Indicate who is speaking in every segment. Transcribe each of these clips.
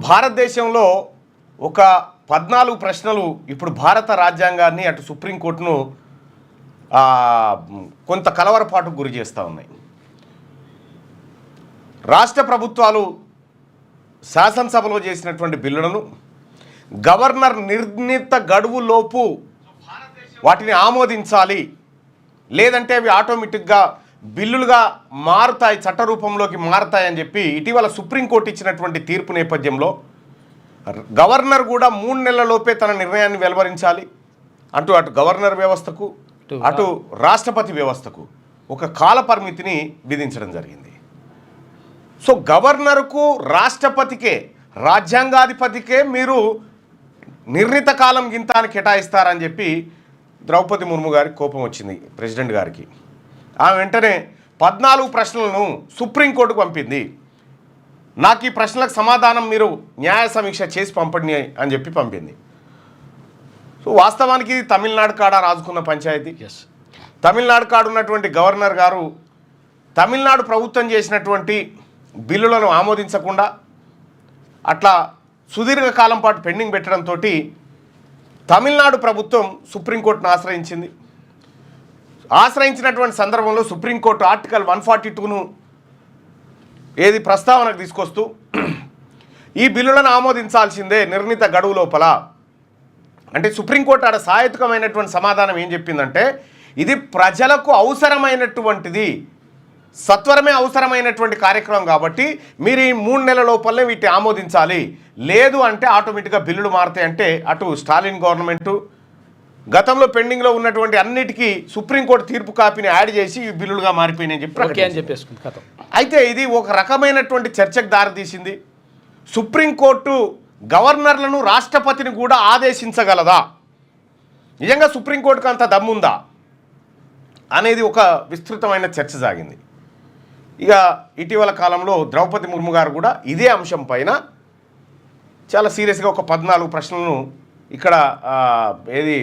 Speaker 1: భారతదేశంలో ఒక 14 ప్రశ్నలు ఇప్పుడు భారత రాజ్యాంగాన్ని అటు సుప్రీంకోర్టును కొంత కలవరపాటుకు గురి చేస్తూ ఉన్నాయి. రాష్ట్ర ప్రభుత్వాలు శాసనసభలో చేసినటువంటి బిల్లులను గవర్నర్ నిర్ణీత గడువులోపు వాటిని ఆమోదించాలి, లేదంటే అవి ఆటోమేటిక్గా బిల్లులుగా మారుతాయి, చట్టరూపంలోకి మారుతాయని చెప్పి ఇటీవల సుప్రీంకోర్టు ఇచ్చినటువంటి తీర్పు నేపథ్యంలో గవర్నర్ కూడా 3 నెలలలోపే తన నిర్ణయాన్ని వెలువరించాలి అంటూ అటు గవర్నర్ వ్యవస్థకు అటు రాష్ట్రపతి వ్యవస్థకు ఒక కాల పరిమితిని విధించడం జరిగింది. సో గవర్నర్కు రాష్ట్రపతికే రాజ్యాంగాధిపతికే మీరు నిర్ణీత కాలం గింతాన్ని కేటాయిస్తారని చెప్పి ద్రౌపది ముర్ము గారికి కోపం వచ్చింది, ప్రెసిడెంట్ గారికి. ఆమె వెంటనే 14 ప్రశ్నలను సుప్రీంకోర్టుకు పంపింది. నాకు ఈ ప్రశ్నలకు సమాధానం మీరు న్యాయ సమీక్ష చేసి పంపండి అని చెప్పి పంపింది. సో వాస్తవానికి తమిళనాడు కాడ రాజుకున్న పంచాయతీ. తమిళనాడు కాడ ఉన్నటువంటి గవర్నర్ గారు తమిళనాడు ప్రభుత్వం చేసినటువంటి బిల్లులను ఆమోదించకుండా అట్లా సుదీర్ఘకాలం పాటు పెండింగ్ పెట్టడంతో తమిళనాడు ప్రభుత్వం సుప్రీంకోర్టును ఆశ్రయించింది. ఆశ్రయించినటువంటి సందర్భంలో సుప్రీంకోర్టు ఆర్టికల్ 142ను ఏది ప్రస్తావనకు తీసుకొస్తూ ఈ బిల్లులను ఆమోదించాల్సిందే నిర్ణీత గడువు లోపల అంటే సుప్రీంకోర్టు ఆడ సాయత్కమైనటువంటి సమాధానం ఏం చెప్పిందంటే ఇది ప్రజలకు అవసరమైనటువంటిది, సత్వరమే అవసరమైనటువంటి కార్యక్రమం కాబట్టి మీరు ఈ 3 నెలల లోపలనే వీటిని ఆమోదించాలి, లేదు అంటే ఆటోమేటిక్గా బిల్లులు మారుతాయి. అంటే అటు స్టాలిన్ గవర్నమెంటు గతంలో పెండింగ్లో ఉన్నటువంటి అన్నిటికీ సుప్రీంకోర్టు తీర్పు కాపీని యాడ్ చేసి ఈ బిల్లులుగా మారిపోయినాయని చెప్పి అయితే ఇది ఒక రకమైనటువంటి చర్చకు దారితీసింది. సుప్రీంకోర్టు గవర్నర్లను రాష్ట్రపతిని కూడా ఆదేశించగలదా, నిజంగా సుప్రీంకోర్టుకు అంత దమ్ముందా అనేది ఒక విస్తృతమైన చర్చ సాగింది. ఇక ఇటీవల కాలంలో ద్రౌపది ముర్ము గారు కూడా ఇదే అంశం పైన చాలా సీరియస్గా ఒక 14 ప్రశ్నలను ఇక్కడ ఏది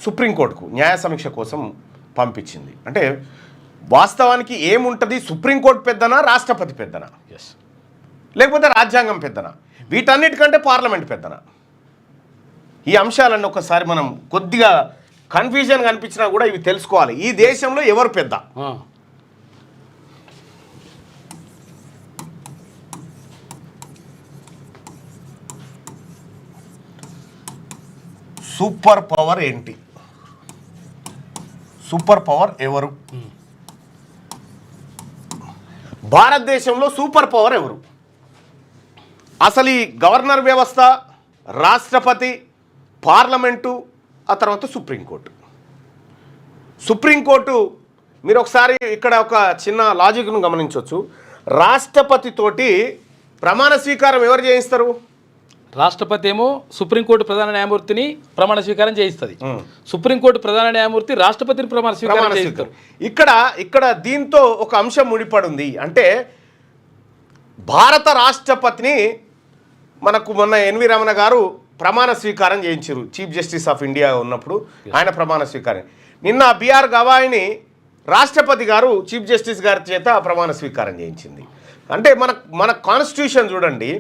Speaker 1: సుప్రీంకోర్టుకు న్యాయ సమీక్ష కోసం పంపించింది. అంటే వాస్తవానికి ఏముంటుంది, సుప్రీంకోర్టు పెద్దనా రాష్ట్రపతి పెద్దనా, లేకపోతే రాజ్యాంగం పెద్దనా, వీటన్నిటికంటే పార్లమెంట్ పెద్దనా? ఈ అంశాలన్నీ ఒకసారి మనం కొద్దిగా కన్ఫ్యూజన్ కనిపించినా కూడా ఇవి తెలుసుకోవాలి. ఈ దేశంలో ఎవరు పెద్ద? సూపర్ పవర్ ఏంటి? సూపర్ పవర్ ఎవరు? భారతదేశంలో సూపర్ పవర్ ఎవరు? అసలు ఈ గవర్నర్ వ్యవస్థ, రాష్ట్రపతి, పార్లమెంటు, ఆ తర్వాత సుప్రీంకోర్టు. సుప్రీంకోర్టు మీరు ఒకసారి ఇక్కడ ఒక చిన్న లాజిక్ను గమనించవచ్చు. రాష్ట్రపతితోటి ప్రమాణ స్వీకారం ఎవరు చేయిస్తారు?
Speaker 2: రాష్ట్రపతి ఏమో సుప్రీంకోర్టు ప్రధాన న్యాయమూర్తిని ప్రమాణ స్వీకారం చేయిస్తుంది. సుప్రీంకోర్టు ప్రధాన న్యాయమూర్తి రాష్ట్రపతిని ప్రమాణ స్వీకారం చేయిస్తారు.
Speaker 1: ఇక్కడ దీంతో ఒక అంశం ముడిపడి ఉంది. అంటే భారత రాష్ట్రపతిని మనకు మొన్న ఎన్వి రమణ గారు ప్రమాణ స్వీకారం చేయించారు, చీఫ్ జస్టిస్ ఆఫ్ ఇండియా ఉన్నప్పుడు ఆయన ప్రమాణ స్వీకారం. నిన్న బిఆర్ గవాయిని రాష్ట్రపతి గారు చీఫ్ జస్టిస్ గారి చేత ప్రమాణ స్వీకారం చేయించింది. అంటే మన కాన్స్టిట్యూషన్ చూడండి,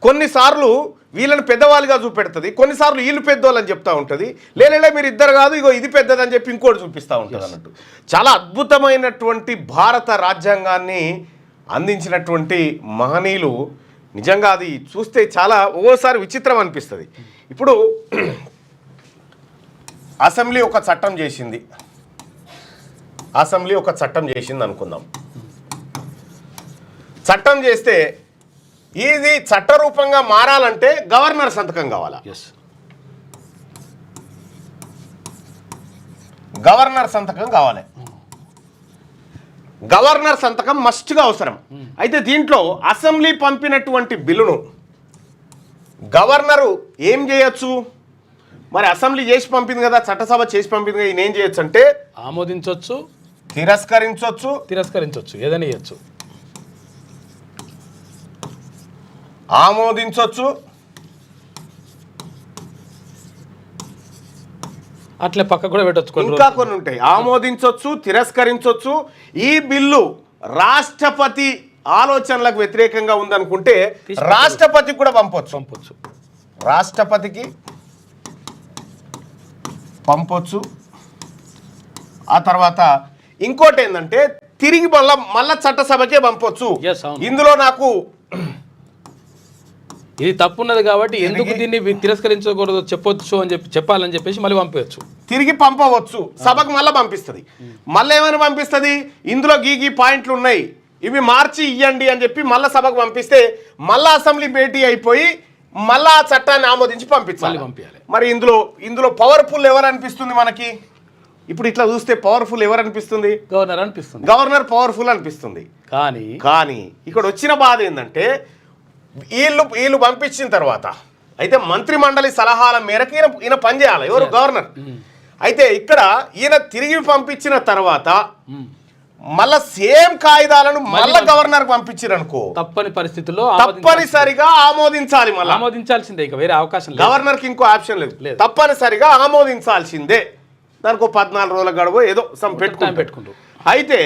Speaker 1: కొన్నిసార్లు వీళ్ళని పెద్దవాళ్ళుగా చూపెడుతుంది, కొన్నిసార్లు వీళ్ళు పెద్దవాళ్ళని చెప్తూ ఉంటుంది. లేలే మీరు ఇద్దరు కాదు, ఇగో ఇది పెద్దదని చెప్పి ఇంకోటి చూపిస్తూ ఉంటుంది అన్నట్టు. చాలా అద్భుతమైనటువంటి భారత రాజ్యాంగాన్ని అందించినటువంటి మహనీయులు. నిజంగా అది చూస్తే చాలా ఓసారి విచిత్రం అనిపిస్తుంది. ఇప్పుడు అసెంబ్లీ ఒక చట్టం చేసింది అనుకుందాం. చట్టం చేస్తే ఇది చట్టరూపంగా మారాలంటే గవర్నర్ సంతకం కావాలా? గవర్నర్ సంతకం కావాలి. గవర్నర్ సంతకం మస్ట్గా అవసరం. అయితే దీంట్లో అసెంబ్లీ పంపినటువంటి బిల్లును గవర్నరు ఏం చేయొచ్చు? మరి అసెంబ్లీ చేసి పంపింది కదా, చట్టసభ చేసి పంపింది కదా, ఈయన ఏం చేయొచ్చు అంటే
Speaker 2: ఆమోదించవచ్చు,
Speaker 1: తిరస్కరించవచ్చు,
Speaker 2: ఏదైనా చేయొచ్చు.
Speaker 1: ఆమోదించవచ్చు,
Speaker 2: అట్లే పక్క కూడా పెట్టొచ్చు.
Speaker 1: ఇంకా కొన్ని ఉంటాయి. ఆమోదించవచ్చు, తిరస్కరించవచ్చు. ఈ బిల్లు రాష్ట్రపతి ఆలోచనలకు వ్యతిరేకంగా ఉందనుకుంటే రాష్ట్రపతికి కూడా పంపొచ్చు. రాష్ట్రపతికి పంపొచ్చు. ఆ తర్వాత ఇంకోటి ఏంటంటే తిరిగి మళ్ళా చట్టసభకే పంపొచ్చు. ఇందులో నాకు
Speaker 2: ఇది తప్పున్నది కాబట్టి ఎందుకు దీన్ని తిరస్కరించకూడదు చెప్పొచ్చు అని చెప్పాలని చెప్పేసి మళ్ళీ పంపవచ్చు,
Speaker 1: తిరిగి పంపవచ్చు. సభకు మళ్ళీ పంపిస్తుంది. మళ్ళీ ఏమైనా పంపిస్తుంది, ఇందులో గీ పాయింట్లు ఉన్నాయి ఇవి మార్చి ఇవ్వండి అని చెప్పి మళ్ళీ సభకు పంపిస్తే మళ్ళా అసెంబ్లీ భేటీ అయిపోయి మళ్ళా ఆ చట్టాన్ని ఆమోదించి పంపించాలి. మరి ఇందులో పవర్ఫుల్ ఎవరు అనిపిస్తుంది మనకి? ఇప్పుడు ఇట్లా చూస్తే పవర్ఫుల్ ఎవరు అనిపిస్తుంది? గవర్నర్ పవర్ఫుల్ అనిపిస్తుంది. కానీ ఇక్కడ వచ్చిన బాధ ఏంటంటే వీళ్ళు పంపించిన తర్వాత అయితే మంత్రి మండలి సలహాల మేరకు ఈయన పనిచేయాలి. ఎవరు? గవర్నర్. అయితే ఇక్కడ ఈయన తిరిగి పంపించిన తర్వాత మళ్ళా సేమ్ కాయిదాలను మళ్ళా గవర్నర్ పంపించారు అనుకో,
Speaker 2: తప్పని పరిస్థితుల్లో
Speaker 1: తప్పనిసరిగా ఆమోదించాలి. మళ్ళీ
Speaker 2: ఆమోదించాల్సిందే, ఇక వేరే అవకాశం లేదు.
Speaker 1: గవర్నర్ కి ఇంకో ఆప్షన్ లేదు, తప్పనిసరిగా ఆమోదించాల్సిందే. దానికి 14 రోజుల గడువు ఏదో పెట్టుకుంటూ. అయితే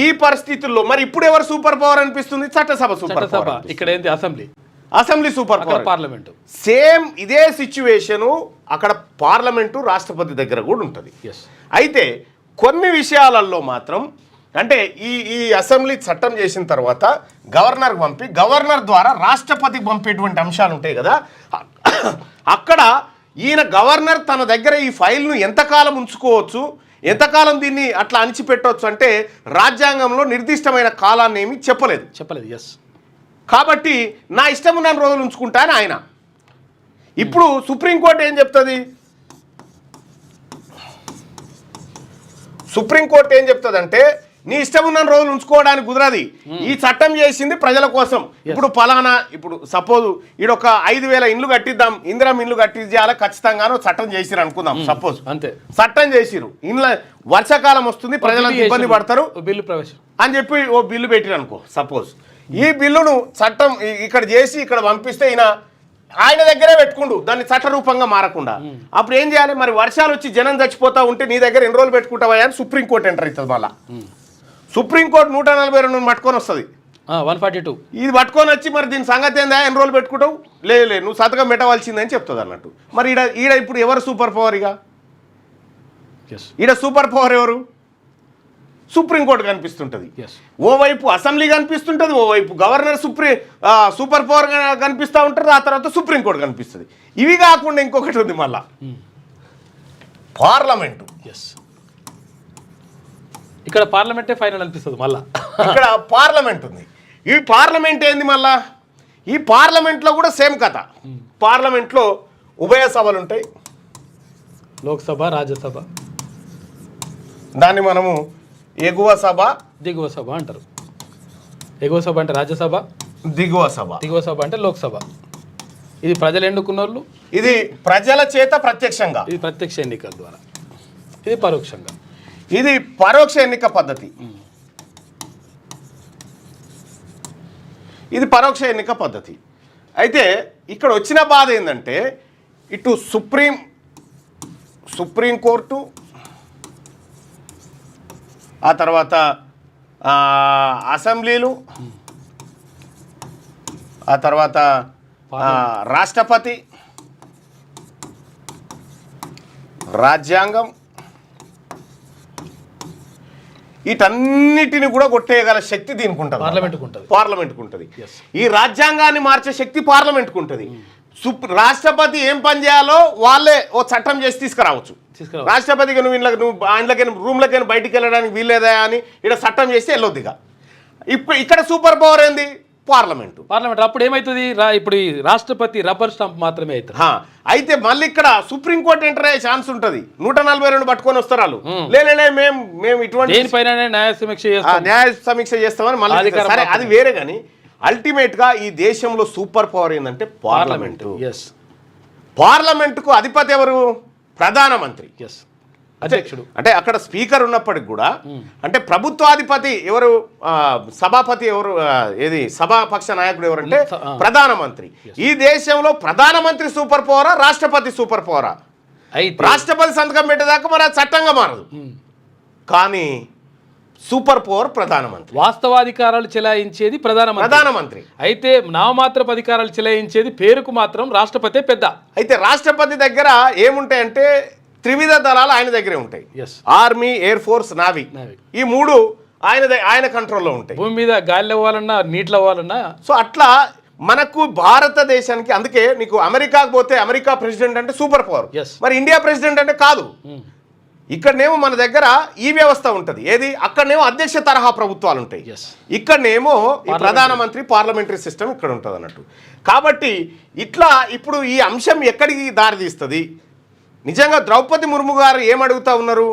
Speaker 1: ఈ పరిస్థితుల్లో మరి ఇప్పుడు ఎవరు సూపర్ పవర్ అనిపిస్తుంది? చట్టసభ సూపర్ పవర్.
Speaker 2: ఇక్కడ ఏంటి?
Speaker 1: Assembly super power.
Speaker 2: Parliament
Speaker 1: same ఇదే సిచ్యువేషను అక్కడ పార్లమెంటు రాష్ట్రపతి దగ్గర కూడా ఉంటుంది. అయితే కొన్ని విషయాలలో మాత్రం అంటే ఈ అసెంబ్లీ చట్టం చేసిన తర్వాత గవర్నర్కి పంపి గవర్నర్ ద్వారా రాష్ట్రపతికి పంపేటువంటి అంశాలు ఉంటాయి కదా, అక్కడ ఈయన గవర్నర్ తన దగ్గర ఈ ఫైల్ను ఎంతకాలం ఉంచుకోవచ్చు, ఎంతకాలం దీన్ని అట్లా అణిచిపెట్టవచ్చు అంటే రాజ్యాంగంలో నిర్దిష్టమైన కాలాన్ని ఏమి చెప్పలేదు. కాబట్టి నా ఇష్టం ఉన్న రోజులు ఉంచుకుంటా అని ఆయన. ఇప్పుడు సుప్రీంకోర్టు ఏం చెప్తుంది? సుప్రీంకోర్టు ఏం చెప్తుందంటే నీ ఇష్టం ఉన్న రోజులు ఉంచుకోవడానికి కుదరది, ఈ చట్టం చేసింది ప్రజల కోసం. ఇప్పుడు ఫలానా ఇప్పుడు సపోజ్ ఈడొక 5,000 ఇండ్లు కట్టిద్దాం, ఇందిరం ఇండ్లు కట్టించాలి ఖచ్చితంగానో చట్టం చేసిరు అనుకుందాం. సపోజ్ అంతే చట్టం చేసిరు, ఇండ్ల వర్షాకాలం వస్తుంది ప్రజలకు ఇబ్బంది పడతారు
Speaker 2: బిల్లు ప్రవేశం అని
Speaker 1: చెప్పి ఓ బిల్లు పెట్టిరు అనుకో. సపోజ్ ఈ బిల్లును చట్టం ఇక్కడ చేసి ఇక్కడ పంపిస్తే ఆయన దగ్గరే పెట్టుకుండు, దాన్ని చట్టరూపంగా మారకుండా. అప్పుడు ఏం చేయాలి? మరి వర్షాలు వచ్చి జనం చచ్చిపోతా ఉంటే నీ దగ్గర ఎన్ని రోజులు పెట్టుకుంటావా అని సుప్రీంకోర్టు ఎంటర్ అవుతుంది. మళ్ళా సుప్రీంకోర్టు 142 పట్టుకొని వస్తుంది,
Speaker 2: 142
Speaker 1: ఇది పట్టుకొని వచ్చి మరి దీని సంగతి ఏందా, ఎన్ని రోజులు పెట్టుకుంటావు? లేదు నువ్వు సంతకం పెట్టవలసిందని చెప్తుంది అన్నట్టు. మరి ఈడ ఇప్పుడు ఎవరు సూపర్ పవర్? ఈడ సూపర్ పవర్ ఎవరు? సుప్రీంకోర్టు కనిపిస్తుంటుంది. ఓవైపు అసెంబ్లీ కనిపిస్తుంటుంది, ఓవైపు గవర్నర్ సూపర్ పవర్ కనిపిస్తూ ఉంటారు, ఆ తర్వాత సుప్రీంకోర్టు కనిపిస్తుంది. ఇవి కాకుండా ఇంకొకటి ఉంది మళ్ళా, పార్లమెంటు.
Speaker 2: ఇక్కడ పార్లమెంటే ఫైనల్ అనిపిస్తుంది. మళ్ళా
Speaker 1: ఇక్కడ పార్లమెంట్ ఉంది. ఈ పార్లమెంట్ ఏంది? మళ్ళా ఈ పార్లమెంట్లో కూడా సేమ్ కథ. పార్లమెంట్లో ఉభయ సభలు ఉంటాయి,
Speaker 2: లోక్సభ రాజ్యసభ.
Speaker 1: దాన్ని మనము ఎగువ సభ
Speaker 2: దిగువ సభ అంటారు. ఎగువ సభ అంటే రాజ్యసభ, దిగువ సభ అంటే లోక్సభ. ఇది ప్రజలు ఎన్నుకున్న వాళ్ళు,
Speaker 1: ఇది ప్రజల చేత ప్రత్యక్షంగా,
Speaker 2: ఇది ప్రత్యక్ష ఎన్నికల ద్వారా, ఇది పరోక్షంగా,
Speaker 1: ఇది పరోక్ష ఎన్నిక పద్ధతి. ఇది పరోక్ష ఎన్నిక పద్ధతి. అయితే ఇక్కడ వచ్చిన బాధ ఏంటంటే ఇటు సుప్రీంకోర్టు, ఆ తర్వాత అసెంబ్లీలు, ఆ తర్వాత రాష్ట్రపతి, రాజ్యాంగం, వీటన్నిటిని కూడా కొట్టేయగల శక్తి దీనికి ఉంటుంది, పార్లమెంట్కి ఉంటుంది. ఈ రాజ్యాంగాన్ని మార్చే శక్తి పార్లమెంట్కి ఉంటుంది. రాష్ట్రపతి ఏం పని చేయాలో వాళ్ళే ఓ చట్టం చేసి తీసుకురావచ్చు. రాష్ట్రపతికి నువ్వు ఆయనలకైనా రూమ్లకైనా బయటికి వెళ్ళడానికి వీల్లేదా అని ఇక్కడ చట్టం చేస్తే వెళ్ళొద్దిగా. ఇక్కడ సూపర్ పవర్ ఏంది? పార్లమెంట్.
Speaker 2: అప్పుడు ఏమవుతుంది? ఇప్పుడు రాష్ట్రపతి రబ్బర్ స్టాంప్ మాత్రమే అవుతుంది.
Speaker 1: అయితే మళ్ళీ ఇక్కడ సుప్రీంకోర్టు ఎంటర్ అయ్యే ఛాన్స్ ఉంటుంది. 142 పట్టుకొని వస్తారు వాళ్ళు. లేనే మేము ఇటువంటి న్యాయ సమీక్ష చేస్తామని మళ్ళీ. సరే అది వేరే, కానీ అల్టిమేట్ గా ఈ దేశంలో సూపర్ పవర్ ఏంటంటే పార్లమెంటు. పార్లమెంటుకు అధిపతి ఎవరు? ప్రధానమంత్రి,
Speaker 2: అధ్యక్షుడు.
Speaker 1: అంటే అక్కడ స్పీకర్ ఉన్నప్పటికి కూడా అంటే ప్రభుత్వాధిపతి ఎవరు? సభాపతి ఎవరు? ఏది సభాపక్ష నాయకుడు ఎవరంటే ప్రధానమంత్రి. ఈ దేశంలో ప్రధానమంత్రి సూపర్ పవరా, రాష్ట్రపతి సూపర్ పవరా? రాష్ట్రపతి సంతకం పెట్టేదాకా మరి అది చట్టంగా మారదు. కానీ సూపర్ పవర్ ప్రధానమంత్రి.
Speaker 2: వాస్తవాధికారాలు చెలాయించేది ప్రధానమంత్రి. అయితే నామమాత్రపు అధికారాలు చెలాయించేది పేరుకు మాత్రం రాష్ట్రపతి పెద్ద.
Speaker 1: అయితే రాష్ట్రపతి దగ్గర ఏముంటాయంటే త్రివిధ దళాలు ఆయన దగ్గరే ఉంటాయి. Army, air force, navy. ఈ మూడు ఆయన కంట్రోల్లో ఉంటాయి.
Speaker 2: భూమి మీద గాలిలో అవ్వాలన్నా నీటిలో అవ్వాలన్నా.
Speaker 1: సో అట్లా మనకు భారతదేశానికి, అందుకే నీకు అమెరికాకు పోతే అమెరికా ప్రెసిడెంట్ అంటే సూపర్ పవర్, మరి ఇండియా ప్రెసిడెంట్ అంటే కాదు. ఇక్కడనేమో మన దగ్గర ఈ వ్యవస్థ ఉంటుంది. ఏది అక్కడనేమో అధ్యక్ష తరహా ప్రభుత్వాలు ఉంటాయి, ఇక్కడనేమో ఈ ప్రధానమంత్రి పార్లమెంటరీ సిస్టమ్ ఇక్కడ ఉంటుంది అన్నట్టు. కాబట్టి ఇట్లా ఇప్పుడు ఈ అంశం ఎక్కడికి దారితీస్తుంది? నిజంగా ద్రౌపది ముర్ము గారు ఏమడుగుతా ఉన్నారు?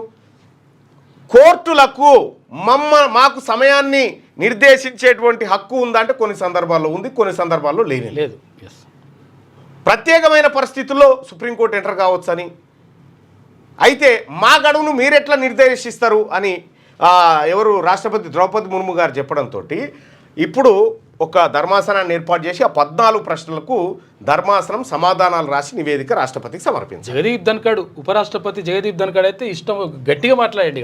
Speaker 1: కోర్టులకు మాకు సమయాన్ని నిర్దేశించేటువంటి హక్కు ఉందంటే కొన్ని సందర్భాల్లో ఉంది, కొన్ని సందర్భాల్లో లేదు. ప్రత్యేకమైన పరిస్థితుల్లో సుప్రీంకోర్టు ఎంటర్ కావచ్చని, అయితే మా గడువును మీరెట్లా నిర్దేశిస్తారు అని ఎవరు రాష్ట్రపతి ద్రౌపది ముర్ము గారు చెప్పడంతో ఇప్పుడు ఒక ధర్మాసనాన్ని ఏర్పాటు చేసి ఆ 14 ప్రశ్నలకు ధర్మాసనం సమాధానాలు రాసి నివేదిక రాష్ట్రపతికి సమర్పించారు.
Speaker 2: జగదీప్ ధన్ఖడ్ ఉపరాష్ట్రపతి జగదీప్ ధన్ఖడ్ అయితే ఇష్టం గట్టిగా మాట్లాడండి,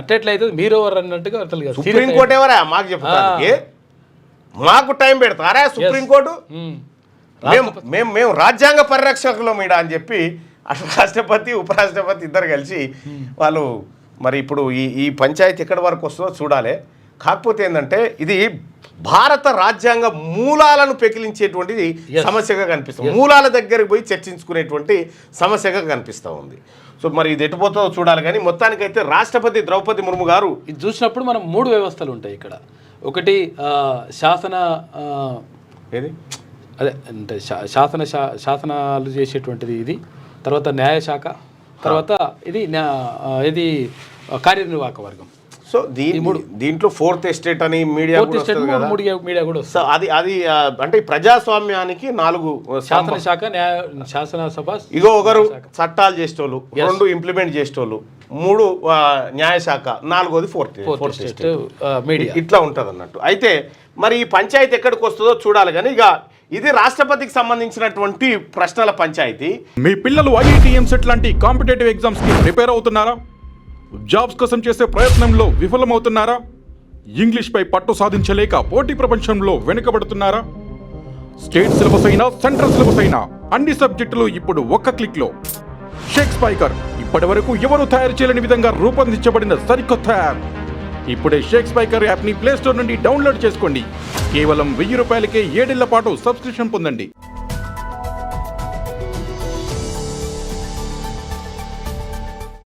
Speaker 2: అట్లయితే మీరు ఎవరు అన్నట్టుగా.
Speaker 1: సుప్రీంకోర్టు ఎవరా మాకు చెప్తానికి? మాకు టైం పెడతారా సుప్రీంకోర్టు? మేము రాజ్యాంగ పరిరక్షకులు మీడా అని చెప్పి అటు రాష్ట్రపతి ఉపరాష్ట్రపతి ఇద్దరు కలిసి వాళ్ళు మరి ఇప్పుడు ఈ పంచాయతీ ఎక్కడి వరకు వస్తుందో చూడాలి. కాకపోతే ఏంటంటే ఇది భారత రాజ్యాంగ మూలాలను పెకిలించేటువంటి సమస్యగా కనిపిస్తుంది. మూలాల దగ్గరికి పోయి చర్చించుకునేటువంటి సమస్యగా కనిపిస్తూ ఉంది. సో మరి ఇది ఎటుపోతుందో చూడాలి. కానీ మొత్తానికైతే రాష్ట్రపతి ద్రౌపది ముర్ము గారు
Speaker 2: ఇది చూసినప్పుడు మనం 3 వ్యవస్థలు ఉంటాయి ఇక్కడ. ఒకటి
Speaker 1: ఏది
Speaker 2: అదే అంటే శాసనాలు చేసేటువంటిది ఇది, తర్వాత న్యాయశాఖ, తర్వాత ఇది కార్యనిర్వాహక వర్గం.
Speaker 1: సో దీంట్లో ఫోర్త్ ఎస్టేట్ అని మీడియా కూడా వస్తుంది. అది అంటే ప్రజాస్వామ్యానికి 4
Speaker 2: శాసనశాఖ, శాసనసభ,
Speaker 1: ఇగో ఒకరు చట్టాలు చేసేటోళ్ళు, 2 ఇంప్లిమెంట్ చేసేటోళ్ళు, 3 న్యాయశాఖ, 4వది ఫోర్త్ ఎస్టేట్ మీడియా. ఇట్లా ఉంటుంది అన్నట్టు. అయితే మరి ఈ పంచాయతీ ఎక్కడికి వస్తుందో చూడాలి. కానీ ఇక ఇది రాష్ట్రపతికి సంబంధించినటువంటి ప్రశ్నల పంచాయతీ.
Speaker 3: మీ పిల్లలు ఐఐటి, ఎంసెట్ లాంటి కాంపిటేటివ్ ఎగ్జామ్స్ కి ప్రిపేర్ అవుతున్నారా? జాబ్స్ కోసం చేసే ప్రయత్నంలో విఫలమవుతున్నారా? ఇంగ్లీష్ పై పట్టు సాధించలేక పోటీ ప్రపంచంలో వెనుకబడుతున్నారా? స్టేట్ సిలబస్ అయినా సెంట్రల్ సిలబస్ అయినా అన్ని సబ్జెక్టులు ఇప్పుడు ఒక్క క్లిక్ లో. షేక్ స్పైకర్ ఇప్పటి వరకు ఎవరు తయారు చేయలేని విధంగా రూపొందించబడిన సరికొత్త యాప్. ఇప్పుడే షేక్ స్పైకర్ యాప్ ని ప్లే స్టోర్ నుండి డౌన్లోడ్ చేసుకోండి. కేవలం 1000 రూపాయలకే 7 ఏళ్ల పాటు సబ్స్క్రిప్షన్ పొందండి.